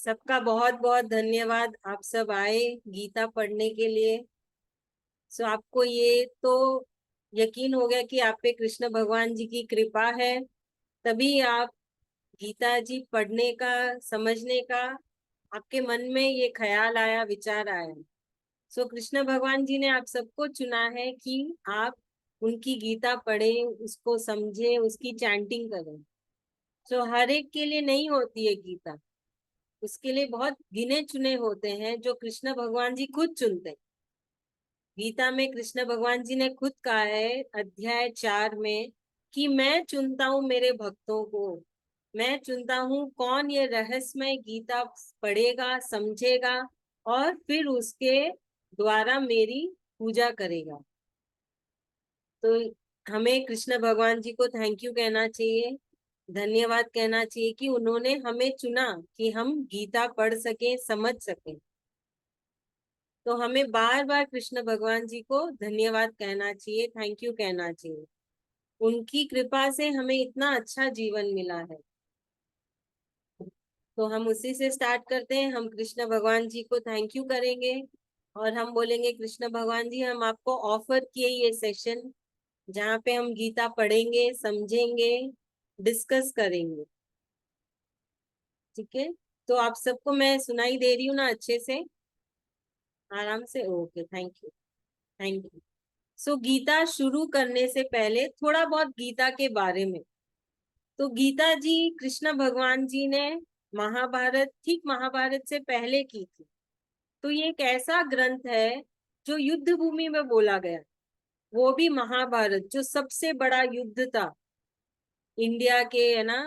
सबका बहुत बहुत धन्यवाद। आप सब आए गीता पढ़ने के लिए। सो आपको ये तो यकीन हो गया कि आप पे कृष्ण भगवान जी की कृपा है, तभी आप गीता जी पढ़ने का, समझने का आपके मन में ये ख्याल आया, विचार आया। सो कृष्ण भगवान जी ने आप सबको चुना है कि आप उनकी गीता पढ़ें, उसको समझें, उसकी चैंटिंग करें। सो हर एक के लिए नहीं होती है गीता, उसके लिए बहुत गिने चुने होते हैं जो कृष्ण भगवान जी खुद चुनते हैं। गीता में कृष्ण भगवान जी ने खुद कहा है अध्याय 4 में कि मैं चुनता हूँ मेरे भक्तों को। मैं चुनता हूँ कौन ये रहस्यमय गीता पढ़ेगा, समझेगा और फिर उसके द्वारा मेरी पूजा करेगा। तो हमें कृष्ण भगवान जी को थैंक यू कहना चाहिए, धन्यवाद कहना चाहिए कि उन्होंने हमें चुना कि हम गीता पढ़ सकें, समझ सकें। तो हमें बार बार कृष्ण भगवान जी को धन्यवाद कहना चाहिए, थैंक यू कहना चाहिए। उनकी कृपा से हमें इतना अच्छा जीवन मिला है। तो हम उसी से स्टार्ट करते हैं। हम कृष्ण भगवान जी को थैंक यू करेंगे और हम बोलेंगे कृष्ण भगवान जी, हम आपको ऑफर किए ये सेशन जहाँ पे हम गीता पढ़ेंगे, समझेंगे, डिस्कस करेंगे। ठीक है, तो आप सबको मैं सुनाई दे रही हूँ ना अच्छे से, आराम से? Okay, thank you, thank you. So Gita शुरू करने से पहले थोड़ा बहुत गीता के बारे में। तो गीता जी कृष्ण भगवान जी ने महाभारत, ठीक महाभारत से पहले की थी। तो ये एक ऐसा ग्रंथ है जो युद्ध भूमि में बोला गया, वो भी महाभारत जो सबसे बड़ा युद्ध था इंडिया के, है ना।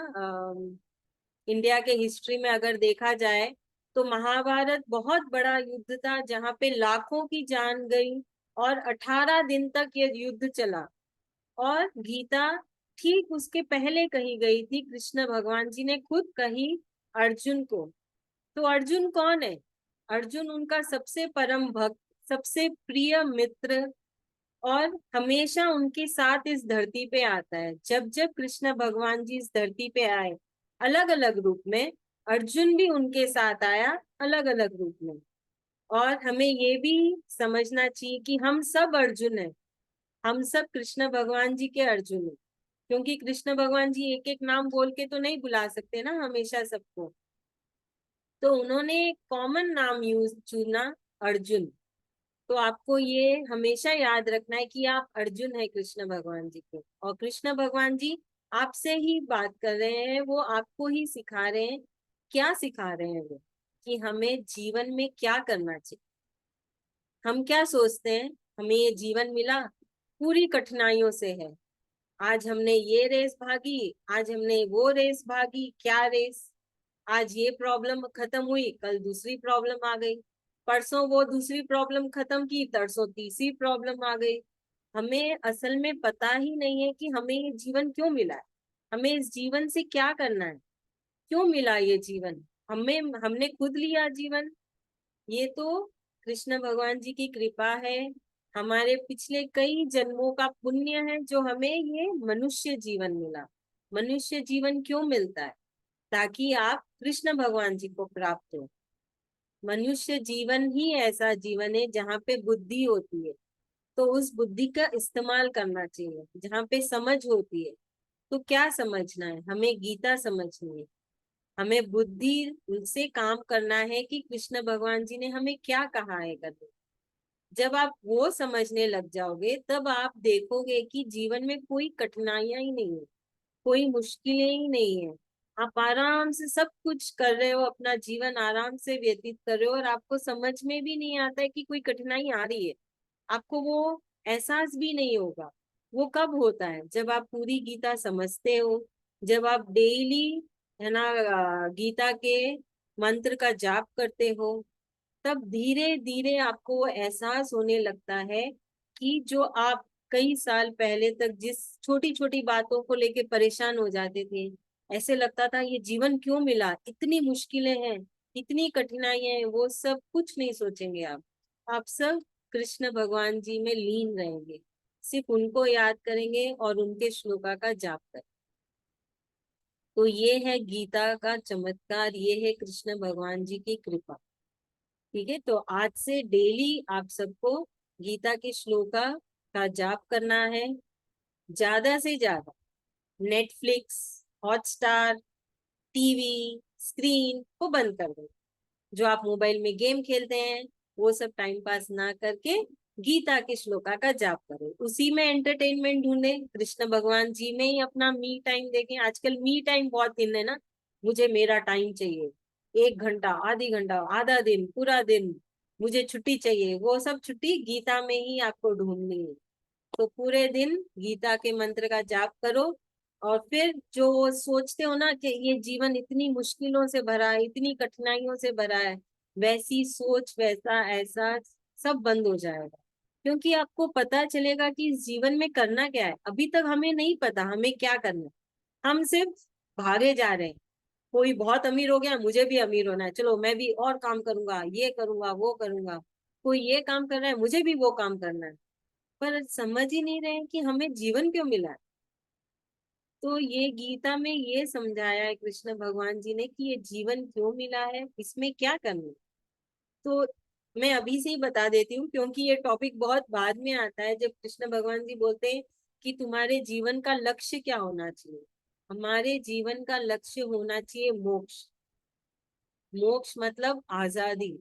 इंडिया के हिस्ट्री में अगर देखा जाए तो महाभारत बहुत बड़ा युद्ध था जहाँ पे लाखों की जान गई और 18 दिन तक ये युद्ध चला। और गीता ठीक उसके पहले कही गई थी, कृष्ण भगवान जी ने खुद कही अर्जुन को। तो अर्जुन कौन है? अर्जुन उनका सबसे परम भक्त, सबसे प्रिय मित्र, और हमेशा उनके साथ इस धरती पे आता है। जब जब कृष्ण भगवान जी इस धरती पे आए अलग अलग रूप में, अर्जुन भी उनके साथ आया अलग अलग रूप में। और हमें ये भी समझना चाहिए कि हम सब अर्जुन हैं, हम सब कृष्ण भगवान जी के अर्जुन हैं। क्योंकि कृष्ण भगवान जी एक एक नाम बोल के तो नहीं बुला सकते ना हमेशा सबको, तो उन्होंने एक कॉमन नाम यूज चुना, अर्जुन। तो आपको ये हमेशा याद रखना है कि आप अर्जुन है कृष्ण भगवान जी के, और कृष्ण भगवान जी आपसे ही बात कर रहे हैं, वो आपको ही सिखा रहे हैं। क्या सिखा रहे हैं वो? कि हमें जीवन में क्या करना चाहिए। हम क्या सोचते हैं, हमें ये जीवन मिला पूरी कठिनाइयों से है। आज हमने ये रेस भागी, आज हमने वो रेस भागी, क्या रेस। आज ये प्रॉब्लम खत्म हुई, कल दूसरी प्रॉब्लम आ गई, परसों वो दूसरी प्रॉब्लम खत्म की, तरसों तीसरी प्रॉब्लम आ गई। हमें असल में पता ही नहीं है कि हमें ये जीवन क्यों मिला है, हमें इस जीवन से क्या करना है, क्यों मिला ये जीवन। हमें, हमने खुद लिया जीवन। ये तो कृष्ण भगवान जी की कृपा है, हमारे पिछले कई जन्मों का पुण्य है जो हमें ये मनुष्य जीवन मिला। मनुष्य जीवन क्यों मिलता है? ताकि आप कृष्ण भगवान जी को प्राप्त हो। मनुष्य जीवन ही ऐसा जीवन है जहाँ पे बुद्धि होती है, तो उस बुद्धि का इस्तेमाल करना चाहिए। जहाँ पे समझ होती है, तो क्या समझना है? हमें गीता समझनी है, हमें बुद्धि से काम करना है कि कृष्ण भगवान जी ने हमें क्या कहा है करने। जब आप वो समझने लग जाओगे तब आप देखोगे कि जीवन में कोई कठिनाइयां ही नहीं है, कोई मुश्किलें ही नहीं है। आप आराम से सब कुछ कर रहे हो, अपना जीवन आराम से व्यतीत कर रहे हो, और आपको समझ में भी नहीं आता है कि कोई कठिनाई आ रही है। आपको वो एहसास भी नहीं होगा। वो कब होता है? जब आप पूरी गीता समझते हो, जब आप डेली, है ना, गीता के मंत्र का जाप करते हो, तब धीरे धीरे आपको वो एहसास होने लगता है कि जो आप कई साल पहले तक जिस छोटी छोटी बातों को लेके परेशान हो जाते थे, ऐसे लगता था ये जीवन क्यों मिला, इतनी मुश्किलें हैं, इतनी कठिनाइयां हैं, वो सब कुछ नहीं सोचेंगे आप सब कृष्ण भगवान जी में लीन रहेंगे, सिर्फ उनको याद करेंगे और उनके श्लोका का जाप करेंगे। तो ये है गीता का चमत्कार, ये है कृष्ण भगवान जी की कृपा। ठीक है, तो आज से डेली आप सबको गीता के श्लोका का जाप करना है, ज्यादा से ज्यादा। नेटफ्लिक्स, हॉटस्टार, टीवी, स्क्रीन को बंद कर दो। जो आप मोबाइल में गेम खेलते हैं वो सब टाइम पास ना करके गीता के श्लोका का जाप करो, उसी में एंटरटेनमेंट ढूंढे, कृष्ण भगवान जी में ही अपना मी टाइम देखें। आजकल मी टाइम बहुत इन है ना, मुझे मेरा टाइम चाहिए, 1 घंटा, आधी घंटा, आधा दिन, पूरा दिन, मुझे छुट्टी चाहिए, वो सब छुट्टी गीता में ही आपको ढूंढनी है। तो पूरे दिन गीता के मंत्र का जाप करो। और फिर जो सोचते हो ना कि ये जीवन इतनी मुश्किलों से भरा है, इतनी कठिनाइयों से भरा है, वैसी सोच, वैसा ऐसा सब बंद हो जाएगा। क्योंकि आपको पता चलेगा कि इस जीवन में करना क्या है। अभी तक हमें नहीं पता हमें क्या करना है, हम सिर्फ भागे जा रहे हैं। कोई बहुत अमीर हो गया, मुझे भी अमीर होना है, चलो मैं भी और काम करूंगा, ये करूंगा, वो करूंगा। कोई ये काम कर रहा है, मुझे भी वो काम करना है। पर समझ ही नहीं रहे कि हमें जीवन क्यों मिला है। तो ये गीता में ये समझाया है कृष्ण भगवान जी ने कि ये जीवन क्यों मिला है, इसमें क्या करना है। तो मैं अभी से ही बता देती हूँ, क्योंकि ये टॉपिक बहुत बाद में आता है, जब कृष्ण भगवान जी बोलते हैं कि तुम्हारे जीवन का लक्ष्य क्या होना चाहिए। हमारे जीवन का लक्ष्य होना चाहिए मोक्ष। मोक्ष मतलब आजादी।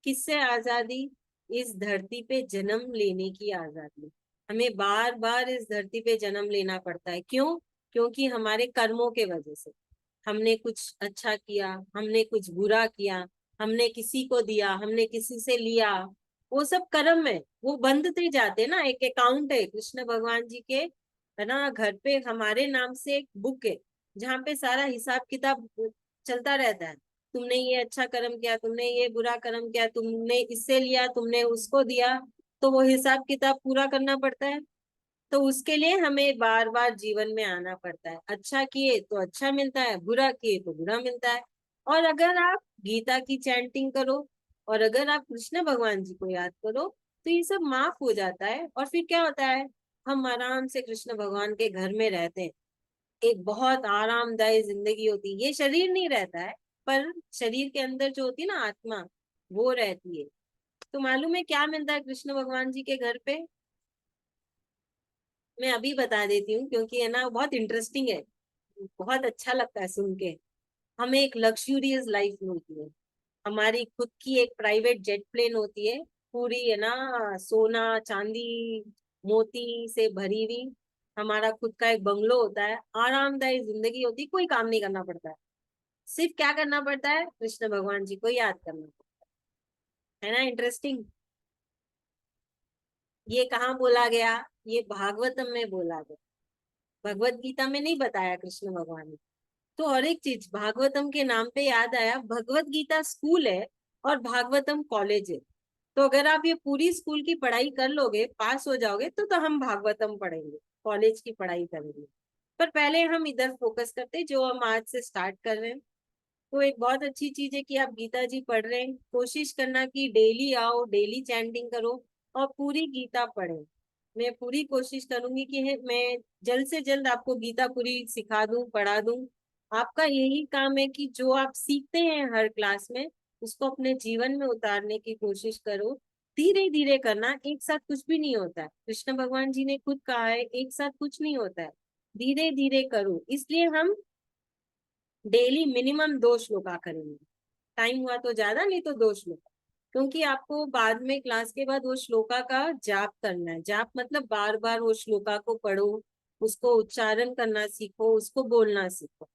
किससे आजादी? इस धरती पे जन्म लेने की आजादी। हमें बार बार इस धरती पे जन्म लेना पड़ता है, क्यों? क्योंकि हमारे कर्मों के वजह से। हमने कुछ अच्छा किया, हमने कुछ बुरा किया, हमने किसी को दिया, हमने किसी से लिया, वो सब कर्म है, वो बंधते जाते ना। एक अकाउंट है कृष्ण भगवान जी के, है ना, घर पे हमारे नाम से एक बुक है, जहाँ पे सारा हिसाब किताब चलता रहता है। तुमने ये अच्छा कर्म किया, तुमने ये बुरा कर्म किया, तुमने इससे लिया, तुमने उसको दिया, तो वो हिसाब किताब पूरा करना पड़ता है। तो उसके लिए हमें बार बार जीवन में आना पड़ता है। अच्छा किए तो अच्छा मिलता है, बुरा किए तो बुरा मिलता है। और अगर आप गीता की चैंटिंग करो, और अगर आप कृष्ण भगवान जी को याद करो, तो ये सब माफ हो जाता है। और फिर क्या होता है, हम आराम से कृष्ण भगवान के घर में रहते हैं। एक बहुत आरामदायी जिंदगी होती है। ये शरीर नहीं रहता है, पर शरीर के अंदर जो होती है ना आत्मा, वो रहती है। तो मालूम है क्या मिलता है कृष्ण भगवान जी के घर पे? मैं अभी बता देती हूँ, क्योंकि है ना बहुत इंटरेस्टिंग है, बहुत अच्छा लगता है सुन के। हमें एक लग्जूरियस लाइफ मिलती है। हमारी खुद की एक प्राइवेट जेट प्लेन होती है, पूरी है ना सोना चांदी मोती से भरी हुई। हमारा खुद का एक बंगलो होता है, आरामदायी जिंदगी होती है, कोई काम नहीं करना पड़ता है। सिर्फ क्या करना पड़ता है, कृष्ण भगवान जी को याद करना पड़ता है ना। इंटरेस्टिंग। ये कहाँ बोला गया? ये भागवतम में बोला गया, भगवत गीता में नहीं बताया कृष्ण भगवान ने। तो और एक चीज, भागवतम के नाम पे याद आया, भगवत गीता स्कूल है और भागवतम कॉलेज है। तो अगर आप ये पूरी स्कूल की पढ़ाई कर लोगे, पास हो जाओगे, तो हम भागवतम पढ़ेंगे, कॉलेज की पढ़ाई करेंगे। पर पहले हम इधर फोकस करते हैं, जो हम आज से स्टार्ट कर रहे हैं। तो एक बहुत अच्छी चीज है कि आप गीता जी पढ़ रहे हैं, कोशिश करना कि डेली आओ, डेली चैंटिंग करो और पूरी गीता पढ़े। मैं पूरी कोशिश करूंगी कि मैं जल्द से जल्द आपको गीता पूरी सिखा दूं, पढ़ा दूं। आपका यही काम है कि जो आप सीखते हैं हर क्लास में, उसको अपने जीवन में उतारने की कोशिश करो। धीरे धीरे करना, एक साथ कुछ भी नहीं होता है। कृष्ण भगवान जी ने खुद कहा है, एक साथ कुछ नहीं होता है, धीरे धीरे करो। इसलिए हम डेली मिनिमम 2 श्लोका करेंगे। टाइम हुआ तो ज्यादा, नहीं तो 2 श्लोका। क्योंकि आपको बाद में क्लास के बाद वो श्लोका का जाप करना है। जाप मतलब बार बार वो श्लोका को पढ़ो, उसको उच्चारण करना सीखो, उसको बोलना सीखो।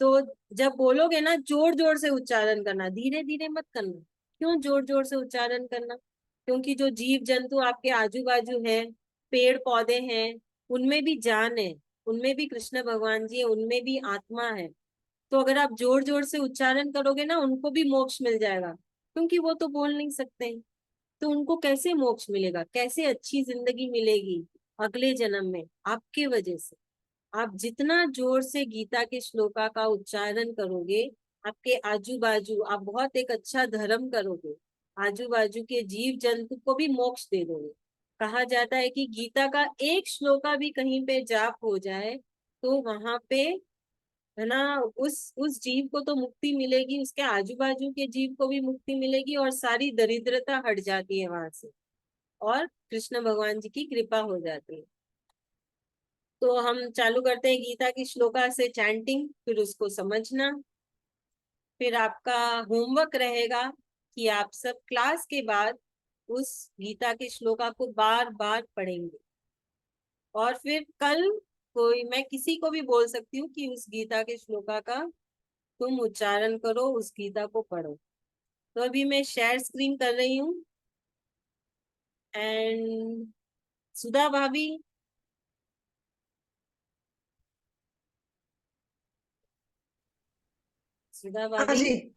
तो जब बोलोगे ना, जोर जोर से उच्चारण करना, धीरे धीरे मत करना। क्यों जोर जोर से उच्चारण करना? क्योंकि जो जीव जंतु आपके आजू बाजू हैं, पेड़ पौधे हैं, उनमें भी जान है, उनमें भी कृष्ण भगवान जी है, उनमें भी आत्मा है। तो अगर आप जोर जोर से उच्चारण करोगे ना, उनको भी मोक्ष मिल जाएगा, क्योंकि वो तो बोल नहीं सकते हैं। तो उनको कैसे मोक्ष मिलेगा, कैसे अच्छी जिंदगी मिलेगी अगले जन्म में? आपके वजह से। आप जितना जोर से गीता के श्लोका का उच्चारण करोगे, आपके आजू बाजू आप बहुत एक अच्छा धर्म करोगे, आजू बाजू के जीव जंतु को भी मोक्ष दे दोगे। कहा जाता है कि गीता का एक श्लोका भी कहीं पे जाप हो जाए, तो वहां पे है ना। उस जीव को तो मुक्ति मिलेगी, उसके आजू बाजू के जीव को भी मुक्ति मिलेगी, और सारी दरिद्रता हट जाती है वहां से, और कृष्ण भगवान जी की कृपा हो जाती है। तो हम चालू करते हैं गीता की श्लोका से चैंटिंग, फिर उसको समझना। फिर आपका होमवर्क रहेगा कि आप सब क्लास के बाद उस गीता के श्लोका को बार बार पढ़ेंगे, और फिर कल कोई, मैं किसी को भी बोल सकती हूँ कि उस गीता के श्लोका का तुम उच्चारण करो, उस गीता को पढ़ो। तो अभी मैं शेयर स्क्रीन कर रही हूँ। एंड सुधा भाभी, सुधा हाँ भाभी, जी।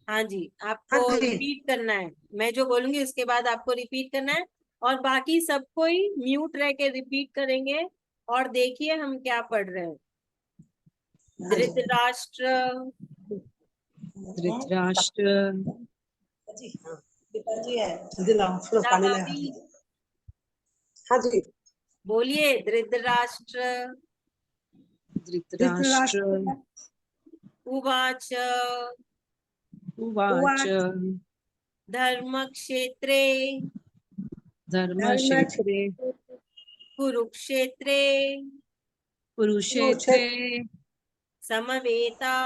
हाँ जी, हाँ आपको जी। रिपीट करना है। मैं जो बोलूंगी उसके बाद आपको रिपीट करना है, और बाकी सब कोई म्यूट रह के रिपीट करेंगे। और देखिए हम क्या पढ़ रहे हैं। हाँ जी। धृतराष्ट्र, धृतराष्ट्र, जी हाँ, पिताजी है। दिलाओ थोड़ा सुधा पानी ले भाभी, हाथ में। हाँ जी। बोलिए धृतराष्ट्र धृतराष्ट्र धृतराष्ट्र उवाच उवाच उवाच धर्मक्षेत्रे धर्म धर्मक्षेत्रे कुरुक्षेत्रे कुरुक्षेत्रे समवेता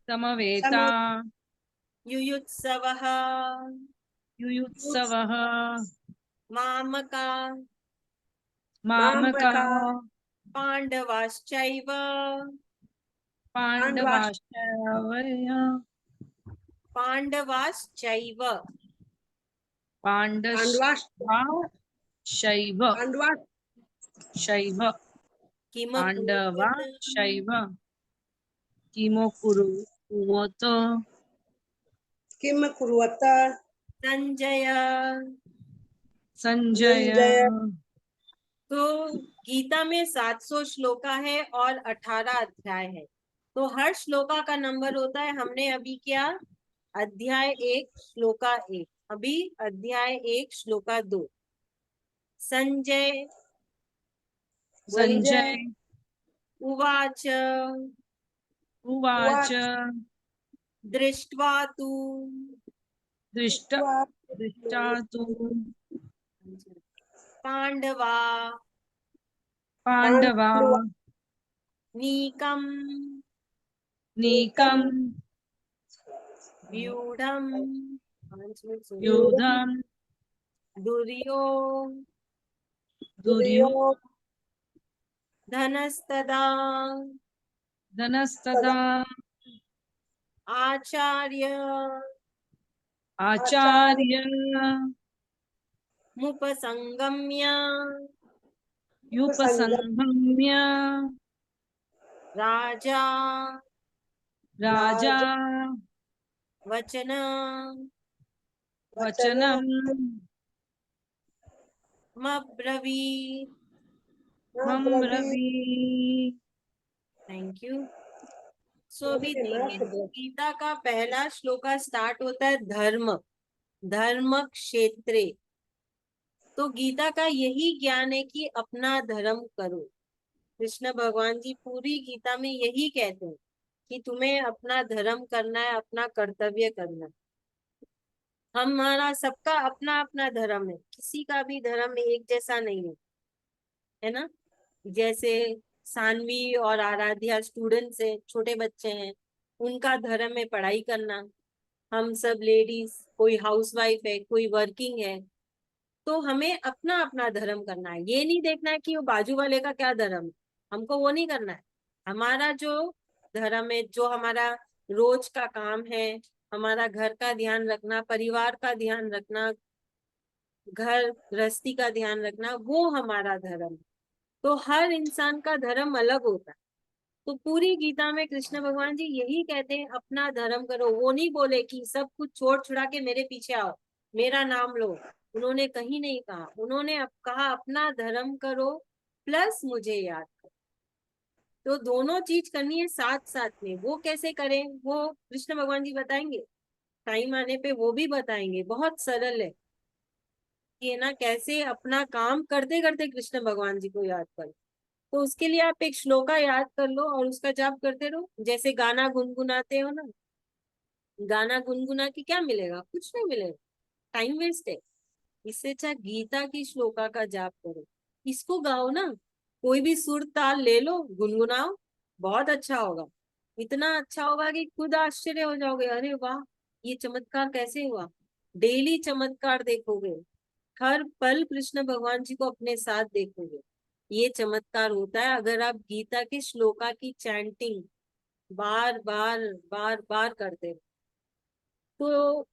समवेता युयुत्सवः युयुत्सवः मामका मामका मामका पाण्डवाश्चैव पांडवाश्च पाण्डवाश्चैव पाण्डवाश्चैव पांडवाश्च शैव पांडवाश्च शैव किमकुर्वत पाण्डवाश्चैव किमु कुरुवत किम कुर्वत संजय। संजय। संजय। तो गीता में 700 श्लोका है और 18 अध्याय है। तो हर श्लोका का नंबर होता है, हमने अभी क्या, अध्याय 1 श्लोका 1, अभी अध्याय 1 श्लोका 2। संजय बोलिए। संजय उवाच उवाच उवाच दृष्ट्वा तु दृष्टा तु पांडवा पाण्डवा पांडवा नीकम एकम नीकं व्यूढ़म व्यूढं दुर्यो दुर्यो धनस्तदा धनस्तदा आचार्य आचार्य आचार्य मुपसंगम्य संगम युपसंगम्य राजा राजा राज वचन वचन वचनम् मब्रवीत्। ब्रवीत। मम्ब्रवीत्। Thank you. सो अभी देखिए, गीता का पहला श्लोका स्टार्ट होता है धर्म, धर्म क्षेत्रे। तो गीता का यही ज्ञान है कि अपना धर्म करो। कृष्ण भगवान जी पूरी गीता में यही कहते हैं कि तुम्हें अपना धर्म करना है, अपना कर्तव्य करना है। हमारा सबका अपना अपना धर्म है, किसी का भी धर्म एक जैसा नहीं है ना। जैसे सानवी और आराध्या स्टूडेंट्स है, छोटे बच्चे हैं, उनका धर्म है पढ़ाई करना। हम सब लेडीज, कोई हाउसवाइफ है, कोई वर्किंग है। तो हमें अपना अपना धर्म करना है, ये नहीं देखना है कि वो बाजू वाले का क्या धर्म है, हमको वो नहीं करना है। हमारा जो धर्म है, जो हमारा रोज का काम है, हमारा घर का ध्यान रखना, परिवार का ध्यान रखना, घर गृहस्थी का ध्यान रखना, वो हमारा धर्म है। तो हर इंसान का धर्म अलग होता है। तो पूरी गीता में कृष्ण भगवान जी यही कहते हैं, अपना धर्म करो। वो नहीं बोले कि सब कुछ छोड़ छुड़ा के मेरे पीछे आओ, मेरा नाम लो। उन्होंने कहीं नहीं कहा, उन्होंने कहा अपना धर्म करो प्लस मुझे याद करो। तो दोनों चीज करनी है साथ साथ में। वो कैसे करें, वो कृष्ण भगवान जी बताएंगे, टाइम आने पे वो भी बताएंगे। बहुत सरल है कि है ना, कैसे अपना काम करते करते कृष्ण भगवान जी को याद करो। तो उसके लिए आप एक श्लोका याद कर लो और उसका जाप करते रहो, जैसे गाना गुनगुनाते हो ना। गाना गुनगुना के क्या मिलेगा? कुछ नहीं मिलेगा, टाइम वेस्ट है। इससे अच्छा गीता की श्लोका का जाप करो, इसको गाओ ना। कोई भी सुर ताल ले लो, गुनगुनाओ, बहुत अच्छा होगा। इतना अच्छा होगा कि खुद आश्चर्य हो जाओगे, अरे वाह, ये चमत्कार कैसे हुआ। डेली चमत्कार देखोगे, हर पल कृष्ण भगवान जी को अपने साथ देखोगे। ये चमत्कार होता है अगर आप गीता के श्लोका की चैंटिंग बार बार बार बार करते हो। तो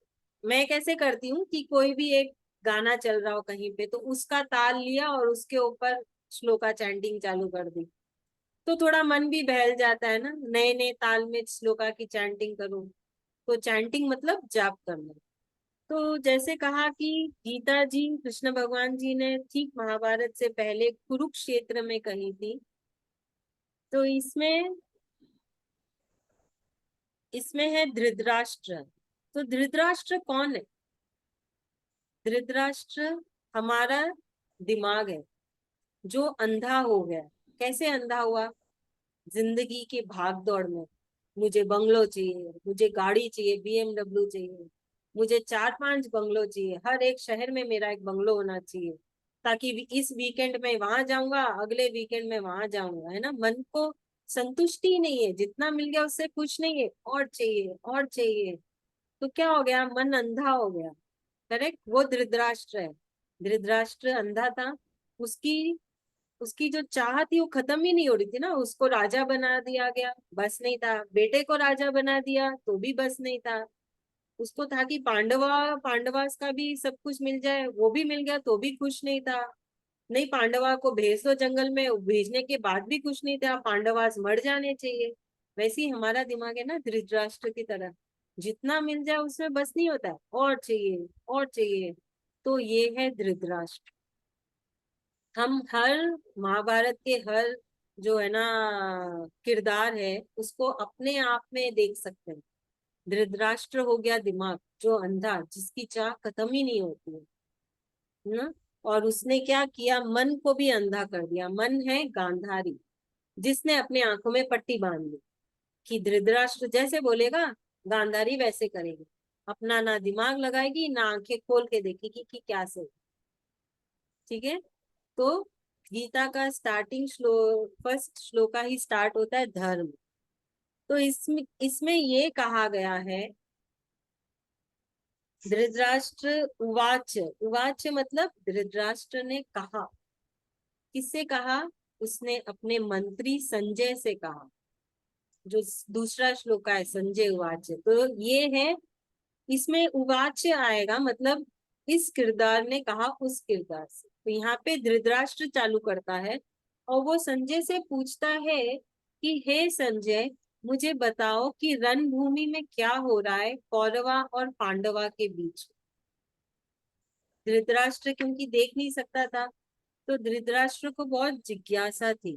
मैं कैसे करती हूँ कि कोई भी एक गाना चल रहा हो कहीं पे, तो उसका ताल लिया और उसके ऊपर श्लोका चैंटिंग चालू कर दी, तो थोड़ा मन भी बहल जाता है ना। नए नए ताल में श्लोका की चैंटिंग करो, तो चैंटिंग मतलब जाप करना। तो जैसे कहा कि गीता जी कृष्ण भगवान जी ने ठीक महाभारत से पहले कुरुक्षेत्र में कही थी। तो इसमें है धृतराष्ट्र। तो धृतराष्ट्र कौन है? धृतराष्ट्र हमारा दिमाग है, जो अंधा हो गया। कैसे अंधा हुआ? जिंदगी की भाग दौड़ में, मुझे बंगलो चाहिए, मुझे गाड़ी चाहिए, BMW चाहिए, मुझे 4-5 बंगलो चाहिए, हर एक शहर में मेरा एक बंगलो होना चाहिए, ताकि इस वीकेंड में वहां जाऊंगा, अगले वीकेंड में वहां जाऊंगा, है ना। मन को संतुष्टि ही नहीं है, जितना मिल गया उससे खुश नहीं है, और चाहिए और चाहिए। तो क्या हो गया? मन अंधा हो गया। करेक्ट, वो धृतराष्ट्र है। धृतराष्ट्र अंधा था। उसकी उसकी जो चाह थी वो खत्म ही नहीं हो रही थी ना। उसको राजा बना दिया गया, बस नहीं था। बेटे को राजा बना दिया तो भी बस नहीं था। उसको था कि पांडवास का भी सब कुछ मिल जाए, वो भी मिल गया तो भी खुश नहीं था। नहीं, पांडवा को भेज दो जंगल में, भेजने के बाद भी खुश नहीं था, पांडवास मर जाने चाहिए। वैसे ही हमारा दिमाग है ना, धृतराष्ट्र की तरह। जितना मिल जाए उसमें बस नहीं होता, और चाहिए और चाहिए। तो ये है धृतराष्ट्र। हम हर महाभारत के हर जो है ना किरदार है, उसको अपने आप में देख सकते हैं। धृतराष्ट्र हो गया दिमाग जो अंधा, जिसकी चाह खत्म ही नहीं होती है ना। और उसने क्या किया? मन को भी अंधा कर दिया। मन है गांधारी, जिसने अपने आंखों में पट्टी बांध ली कि धृतराष्ट्र जैसे बोलेगा गांधारी वैसे करेगी। अपना ना दिमाग लगाएगी ना आंखें खोल के देखेगी कि क्या सही। ठीक है। तो गीता का स्टार्टिंग फर्स्ट श्लोका ही स्टार्ट होता है धर्म। तो इसमें इसमें ये कहा गया है, धृतराष्ट्र उवाच। उवाच मतलब धृतराष्ट्र ने कहा। किससे कहा? उसने अपने मंत्री संजय से कहा। जो दूसरा श्लोका है संजय उवाच, तो ये है। इसमें उवाच आएगा मतलब इस किरदार ने कहा उस किरदार से। तो यहाँ पे धृतराष्ट्र चालू करता है और वो संजय से पूछता है कि हे संजय, मुझे बताओ कि रणभूमि में क्या हो रहा है कौरवा और पांडवा के बीच। धृतराष्ट्र क्योंकि देख नहीं सकता था, तो धृतराष्ट्र को बहुत जिज्ञासा थी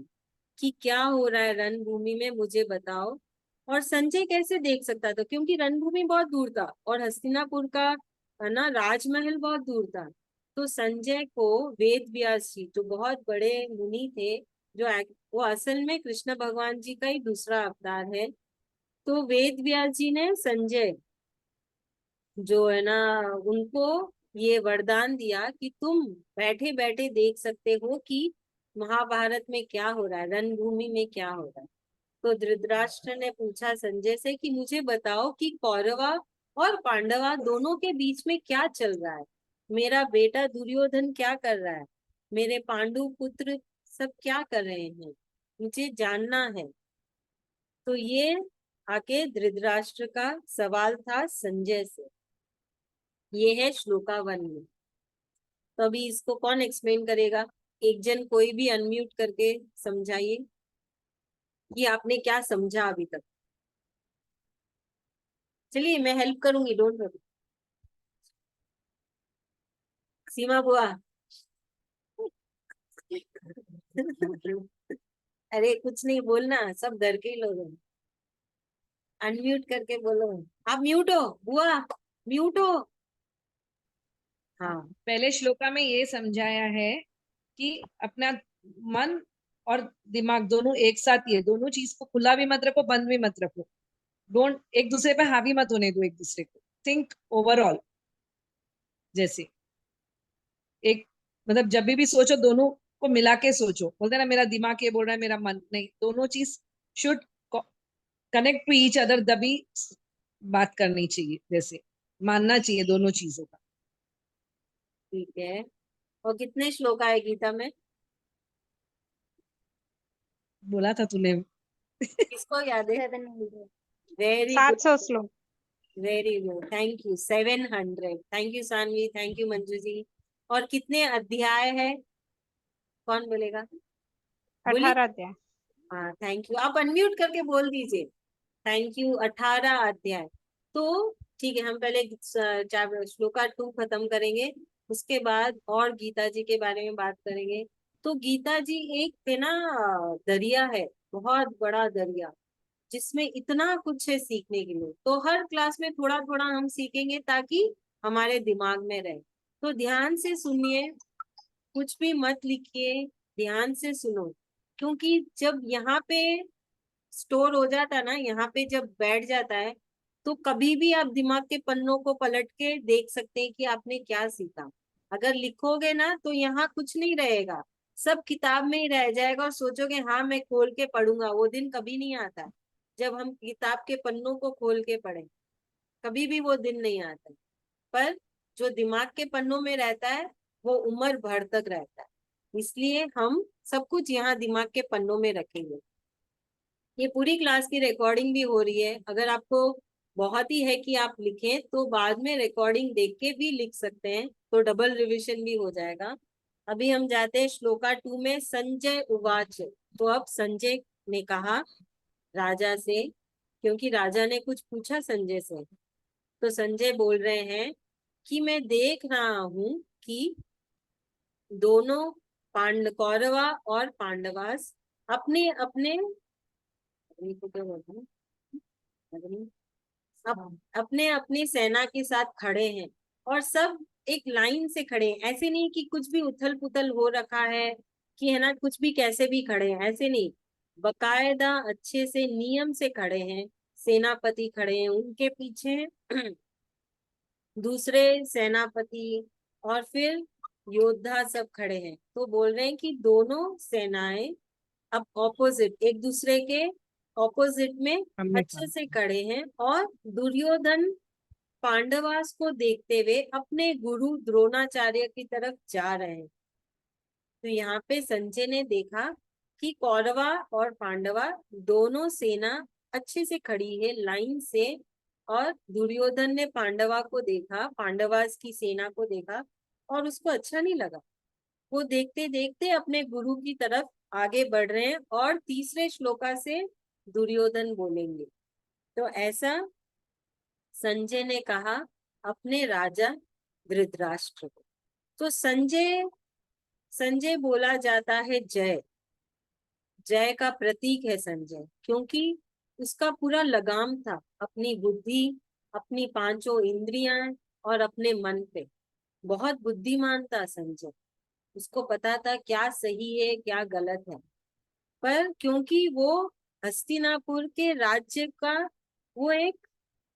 कि क्या हो रहा है रणभूमि में, मुझे बताओ। और संजय कैसे देख सकता था? क्योंकि रणभूमि बहुत दूर था और हस्तिनापुर का है ना राजमहल बहुत दूर था। तो संजय को वेद व्यास जी, जो बहुत बड़े मुनि थे, वो असल में कृष्ण भगवान जी का ही दूसरा अवतार है। तो वेद व्यास जी ने संजय जो है ना, उनको ये वरदान दिया कि तुम बैठे बैठे देख सकते हो कि महाभारत में क्या हो रहा है, रणभूमि में क्या हो रहा है। तो धृतराष्ट्र ने पूछा संजय से कि मुझे बताओ कि कौरवा और पांडवा दोनों के बीच में क्या चल रहा है। मेरा बेटा दुर्योधन क्या कर रहा है, मेरे पांडु पुत्र सब क्या कर रहे हैं, मुझे जानना है। तो ये आके धृतराष्ट्र का सवाल था संजय से। ये है श्लोका 1 में। तो अभी इसको कौन एक्सप्लेन करेगा? एक जन कोई भी अनम्यूट करके समझाइए कि आपने क्या समझा अभी तक। चलिए मैं हेल्प करूंगी, डोंट वरी। सीमा बुआ। अरे कुछ नहीं बोलना, सब घर के ही लोग हैं। अनम्यूट करके बोलो। आप म्यूट हो बुआ, म्यूट हो। हाँ। पहले श्लोका में ये समझाया है कि अपना मन और दिमाग दोनों एक साथ ही है। दोनों चीज को खुला भी मत रखो, बंद भी मत रखो। डोंट एक दूसरे पे हावी मत होने दो एक दूसरे को। Think overall. जैसे एक मतलब जब भी सोचो दोनों को मिला के सोचो। बोलते हैं ना मेरा दिमाग ये बोल रहा है, मेरा मन नहीं। दोनों चीज should connect to each other, तभी बात करनी चाहिए। जैसे मानना चाहिए दोनों चीजों का। ठीक है। और कितने श्लोक आए गीता में? बोला था तूने। किसको याद है? वेरी गुड, 700 श्लोक। Very good, thank you. 700। Thank you Sanvi, thank you Manju ji. और कितने अध्याय है? कौन बोलेगा? बोलिए। 18 अध्याय। हाँ, थैंक यू। आप अनम्यूट करके बोल दीजिए। Thank you. 18 अध्याय। तो ठीक है, हम पहले श्लोका 2 खत्म करेंगे, उसके बाद और गीता जी के बारे में बात करेंगे। तो गीता जी एक है ना, दरिया है, बहुत बड़ा दरिया, जिसमें इतना कुछ है सीखने के लिए। तो हर क्लास में थोड़ा थोड़ा हम सीखेंगे ताकि हमारे दिमाग में रहे। तो ध्यान से सुनिए, कुछ भी मत लिखिए, ध्यान से सुनो। क्योंकि जब यहाँ पे स्टोर हो जाता है ना, यहाँ पे जब बैठ जाता है, तो कभी भी आप दिमाग के पन्नों को पलट के देख सकते हैं कि आपने क्या सीखा। अगर लिखोगे ना तो यहाँ कुछ नहीं रहेगा, सब किताब में ही रह जाएगा, और सोचोगे हाँ मैं खोल के पढ़ूंगा। वो दिन कभी नहीं आता जब हम किताब के पन्नों को खोल के पढ़ें, कभी भी वो दिन नहीं आता। पर जो दिमाग के पन्नों में रहता है वो उम्र भर तक रहता है। इसलिए हम सब कुछ यहाँ दिमाग के पन्नों में रखेंगे। ये पूरी क्लास की रिकॉर्डिंग भी हो रही है। अगर आपको बहुत ही है कि आप लिखें तो बाद में रिकॉर्डिंग देख के भी लिख सकते हैं, तो डबल रिवीजन भी हो जाएगा। अभी हम जाते हैं श्लोका 2 में। संजय उवाच। तो अब संजय ने कहा राजा से, क्योंकि राजा ने कुछ पूछा संजय से। तो संजय बोल रहे हैं कि मैं देख रहा हूं कि दोनों कौरवा और पांडवास अपने अपने अपने अपनी सेना के साथ खड़े हैं, और सब एक लाइन से खड़े हैं। ऐसे नहीं कि कुछ भी उथल पुथल हो रखा है कि है ना, कुछ भी कैसे भी खड़े हैं, ऐसे नहीं। बकायदा अच्छे से नियम से खड़े हैं। सेनापति खड़े हैं, उनके पीछे दूसरे सेनापति और फिर योद्धा सब खड़े हैं। तो बोल रहे हैं कि दोनों सेनाएं अब ऑपोजिट, एक दूसरे के ऑपोजिट में हमने अच्छे कहा से खड़े हैं। और दुर्योधन पांडवास को देखते हुए अपने गुरु द्रोणाचार्य की तरफ जा रहे हैं। तो यहाँ पे संजय ने देखा कि कौरवा और पांडवा दोनों सेना अच्छे से खड़ी है लाइन से, और दुर्योधन ने पांडवा को देखा, पांडवास की सेना को देखा, और उसको अच्छा नहीं लगा। वो देखते देखते अपने गुरु की तरफ आगे बढ़ रहे हैं, और तीसरे श्लोका से दुर्योधन बोलेंगे। तो ऐसा संजय ने कहा अपने राजा धृतराष्ट्र को। तो संजय संजय बोला जाता है जय, जय का प्रतीक है संजय, क्योंकि उसका पूरा लगाम था अपनी बुद्धि, अपनी पांचों इंद्रियां और अपने मन पे। बहुत बुद्धिमान था संजय, उसको पता था क्या सही है क्या गलत है। पर क्योंकि वो हस्तिनापुर के राज्य का वो एक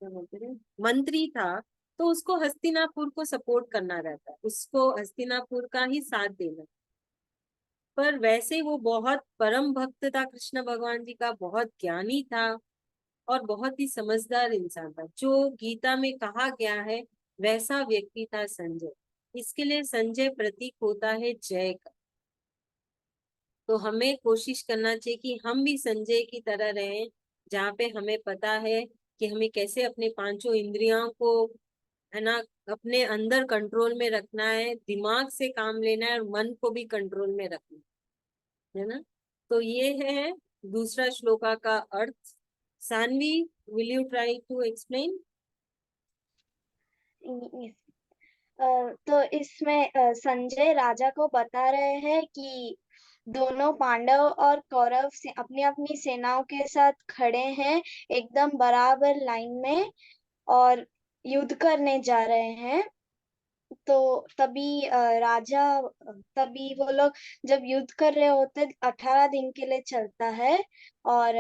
क्या बोलते हैं, मंत्री था, तो उसको हस्तिनापुर को सपोर्ट करना रहता है, उसको हस्तिनापुर का ही साथ देना। पर वैसे वो बहुत परम भक्त था कृष्ण भगवान जी का, बहुत ज्ञानी था और बहुत ही समझदार इंसान था। जो गीता में कहा गया है वैसा व्यक्ति था संजय। इसके लिए संजय प्रतीक होता है जय का। तो हमें कोशिश करना चाहिए कि हम भी संजय की तरह रहें, जहाँ पे हमें पता है कि हमें कैसे अपने पांचों इंद्रियों को है ना अपने अंदर कंट्रोल में रखना है, दिमाग से काम लेना है और मन को भी कंट्रोल में रखना है ना। तो ये है दूसरा श्लोका का अर्थ। Sanvi, will you try to explain? तो इसमें संजय राजा को बता रहे हैं कि दोनों पांडव और कौरव से अपनी अपनी सेनाओं के साथ खड़े हैं एकदम बराबर लाइन में और युद्ध करने जा रहे हैं। तो तभी वो लोग जब युद्ध कर रहे होते 18 दिन के लिए चलता है। और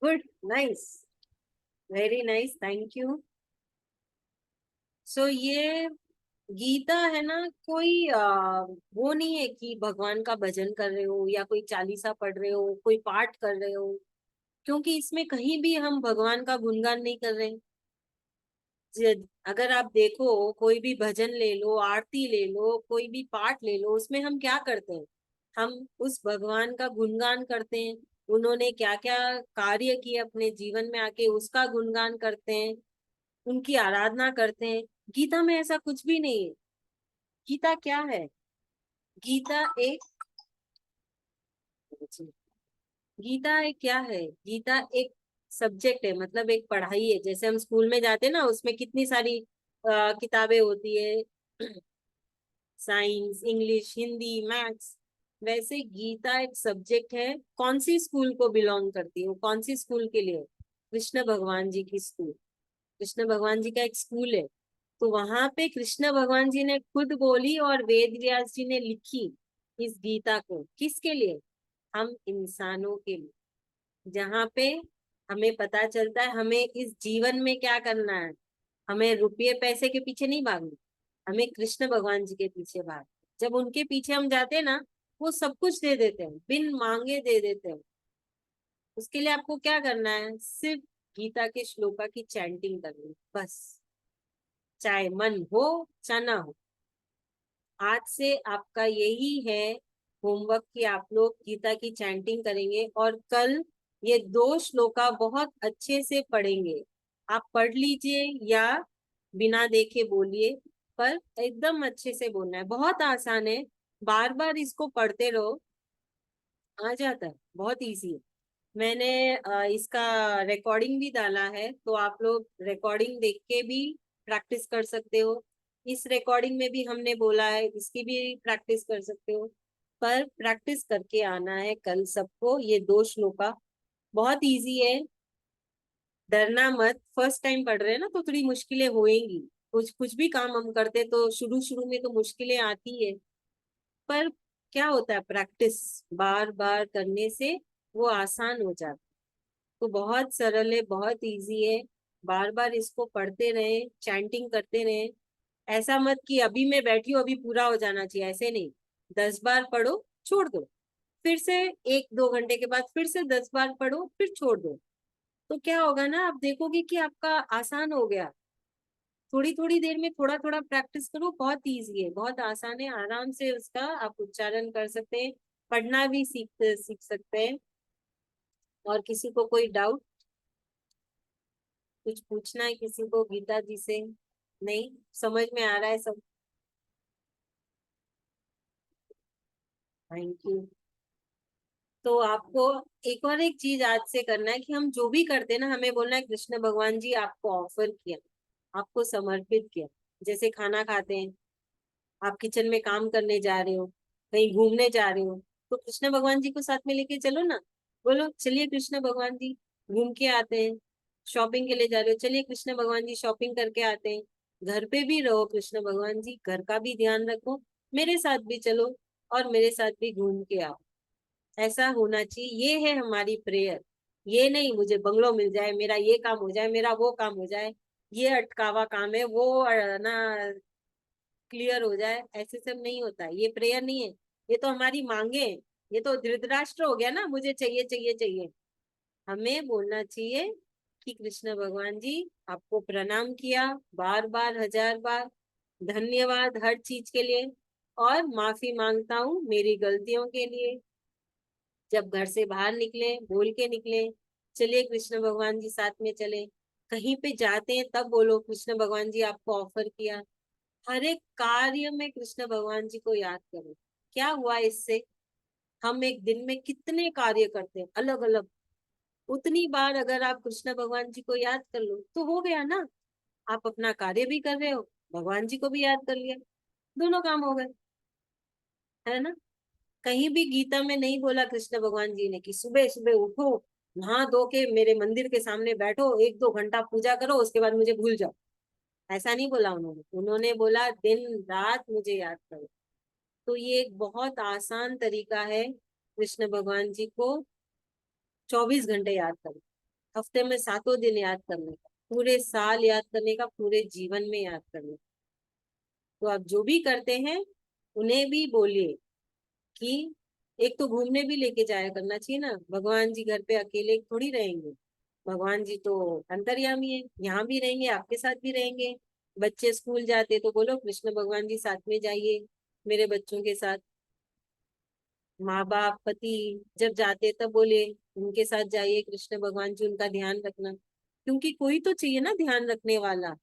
good, nice, very nice, thank you. So ये गीता है ना, कोई वो नहीं है कि भगवान का भजन कर रहे हो या कोई चालीसा पढ़ रहे हो, कोई पाठ कर रहे हो, क्योंकि इसमें कहीं भी हम भगवान का गुणगान नहीं कर रहे। अगर आप देखो, कोई भी भजन ले लो, आरती ले लो, कोई भी पाठ ले लो, उसमें हम क्या करते हैं? हम उस भगवान का गुणगान करते हैं। उन्होंने क्या क्या कार्य किए अपने जीवन में आके, उसका गुणगान करते हैं, उनकी आराधना करते हैं। गीता में ऐसा कुछ भी नहीं है। गीता क्या है? गीता एक गीता एक क्या है? गीता एक सब्जेक्ट है, मतलब एक पढ़ाई है। जैसे हम स्कूल में जाते हैं ना, उसमें कितनी सारी किताबें होती है, साइंस, इंग्लिश, हिंदी, मैथ्स। वैसे गीता एक सब्जेक्ट है। कौन सी स्कूल को बिलोंग करती है वो? कौन सी स्कूल के लिए? कृष्ण भगवान जी की स्कूल। कृष्ण भगवान जी का एक स्कूल है। तो वहां पे कृष्ण भगवान जी ने खुद बोली और वेद व्यास जी ने लिखी इस गीता को। किसके लिए? हम इंसानों के लिए। जहाँ पे हमें पता चलता है हमें इस जीवन में क्या करना है। हमें रुपये पैसे के पीछे नहीं भागना, हमें कृष्ण भगवान जी के पीछे भाग। जब उनके पीछे हम जाते हैं ना, वो सब कुछ दे देते हैं, बिन मांगे दे देते हैं। उसके लिए आपको क्या करना है? सिर्फ गीता के श्लोका की चैंटिंग करनी है, बस। चाहे मन हो चाहे ना हो। आज से आपका यही है होमवर्क कि आप लोग गीता की चैंटिंग करेंगे, और कल ये 2 श्लोका बहुत अच्छे से पढ़ेंगे। आप पढ़ लीजिए या बिना देखे बोलिए, पर एकदम अच्छे से बोलना है। बहुत आसान है, बार बार इसको पढ़ते रहो, आ जाता है, बहुत इजी है। मैंने इसका रिकॉर्डिंग भी डाला है, तो आप लोग रिकॉर्डिंग देख के भी प्रैक्टिस कर सकते हो। इस रिकॉर्डिंग में भी हमने बोला है, इसकी भी प्रैक्टिस कर सकते हो। पर प्रैक्टिस करके आना है कल सबको। ये 2 श्लोका बहुत इजी है, डरना मत। फर्स्ट टाइम पढ़ रहे हैं ना, तो थोड़ी मुश्किलें होएंगी। कुछ कुछ भी काम हम करते तो शुरू शुरू में तो मुश्किलें आती है, पर क्या होता है, प्रैक्टिस बार बार करने से वो आसान हो जाता है। तो बहुत सरल है, बहुत इजी है। बार बार इसको पढ़ते रहे, चैंटिंग करते रहे। ऐसा मत कि अभी मैं बैठी हूँ, अभी पूरा हो जाना चाहिए, ऐसे नहीं। 10 बार पढ़ो, छोड़ दो, फिर से 1-2 घंटे के बाद फिर से 10 बार पढ़ो, फिर छोड़ दो। तो क्या होगा ना, आप देखोगे कि आपका आसान हो गया। थोड़ी थोड़ी देर में थोड़ा थोड़ा प्रैक्टिस करो, बहुत इजी है, बहुत आसान है। आराम से उसका आप उच्चारण कर सकते हैं, पढ़ना भी सीख सीख सकते हैं। और किसी को कोई डाउट, कुछ पूछना है किसी को गीता जी से? नहीं, समझ में आ रहा है सब? Thank you. तो आपको एक और एक चीज आज से करना है कि हम जो भी करते हैं ना, हमें बोलना है कृष्ण भगवान जी आपको ऑफर किया, आपको समर्पित किया। जैसे खाना खाते हैं, आप किचन में काम करने जा रहे हो, कहीं घूमने जा रहे हो, तो कृष्ण भगवान जी को साथ में लेके चलो ना। बोलो चलिए कृष्ण भगवान जी घूम के आते हैं। शॉपिंग के लिए जा रहे हो, चलिए कृष्ण भगवान जी शॉपिंग करके आते हैं। घर पे भी रहो कृष्ण भगवान जी, घर का भी ध्यान रखो, मेरे साथ भी चलो और मेरे साथ भी घूम के आओ। ऐसा होना चाहिए, ये है हमारी प्रेयर। ये नहीं मुझे बंगलो मिल जाए, मेरा ये काम हो जाए, मेरा वो काम हो जाए, ये अटकावा काम है, वो ना क्लियर हो जाए, ऐसे सब नहीं होता है। ये प्रेयर नहीं है, ये तो हमारी मांगे हैं। ये तो धृतराष्ट्र हो गया ना, मुझे चाहिए चाहिए चाहिए। हमें बोलना चाहिए कि कृष्ण भगवान जी आपको प्रणाम किया, बार बार 1000 बार धन्यवाद हर चीज के लिए, और माफी मांगता हूँ मेरी गलतियों के लिए। जब घर से बाहर निकले बोल के निकले, चलिए कृष्ण भगवान जी साथ में चले। कहीं पे जाते हैं तब बोलो कृष्ण भगवान जी आपको ऑफर किया। हर एक कार्य में कृष्ण भगवान जी को याद करो। क्या हुआ इससे? हम एक दिन में कितने कार्य करते हैं अलग अलग, उतनी बार अगर आप कृष्ण भगवान जी को याद कर लो तो हो गया ना। आप अपना कार्य भी कर रहे हो, भगवान जी को भी याद कर लिया, दोनों काम हो गए, है ना। कहीं भी गीता में नहीं बोला कृष्ण भगवान जी ने कि सुबह सुबह उठो, नहा धो के मेरे मंदिर के सामने बैठो, 1-2 घंटा पूजा करो, उसके बाद मुझे भूल जाओ। ऐसा नहीं बोला उन्होंने। उन्होंने बोला दिन रात मुझे याद करो। तो ये एक बहुत आसान तरीका है कृष्ण भगवान जी को 24 घंटे याद करने, हफ्ते में 7 दिन याद करने का, पूरे साल याद करने का, पूरे जीवन में याद करने का। तो आप जो भी करते हैं उन्हें भी बोलिए कि एक तो घूमने भी लेके जाया करना चाहिए ना। भगवान जी घर पे अकेले थोड़ी रहेंगे, भगवान जी तो अंतर्यामी है, यहाँ भी रहेंगे, आपके साथ भी रहेंगे। बच्चे स्कूल जाते तो बोलो कृष्ण भगवान जी साथ में जाइए मेरे बच्चों के साथ। माँ बाप पति जब जाते तब बोले उनके साथ जाइए कृष्ण भगवान जी, उनका ध्यान रखना, क्योंकि कोई तो चाहिए ना ध्यान रखने वाला।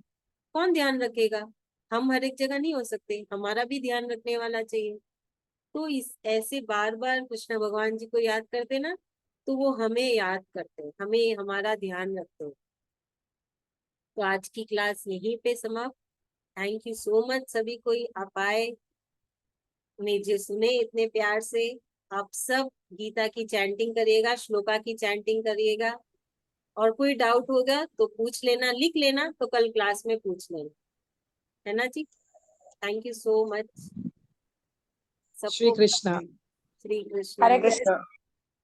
कौन ध्यान रखेगा? हम हर एक जगह नहीं हो सकते, हमारा भी ध्यान रखने वाला चाहिए। तो इस ऐसे बार बार कृष्ण भगवान जी को याद करते ना, तो वो हमें याद करते हैं, हमें हमारा ध्यान रखते हैं। तो आज की क्लास यहीं पे समाप्त। थैंक यू सो मच सभी कोई आप आए, मुझे सुने इतने प्यार से। आप सब गीता की चैंटिंग करिएगा, श्लोका की चैंटिंग करिएगा, और कोई डाउट होगा तो पूछ लेना, लिख लेना तो कल क्लास में पूछ लेना, है ना जी। Thank you so much Shri सबको। कृष्णा। श्री कृष्ण। हरे कृष्ण।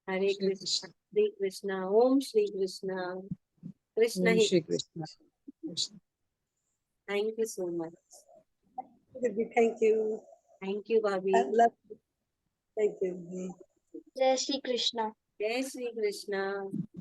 हरे श्री कृष्ण। कृष्ण। श्री कृष्ण। ओम श्री कृष्ण। कृष्ण ओम ही। Shri Krishna. Krishna. Thank you so much. Thank you. Thank you भाभी। Thank you. जय श्री कृष्ण। जय श्री कृष्ण।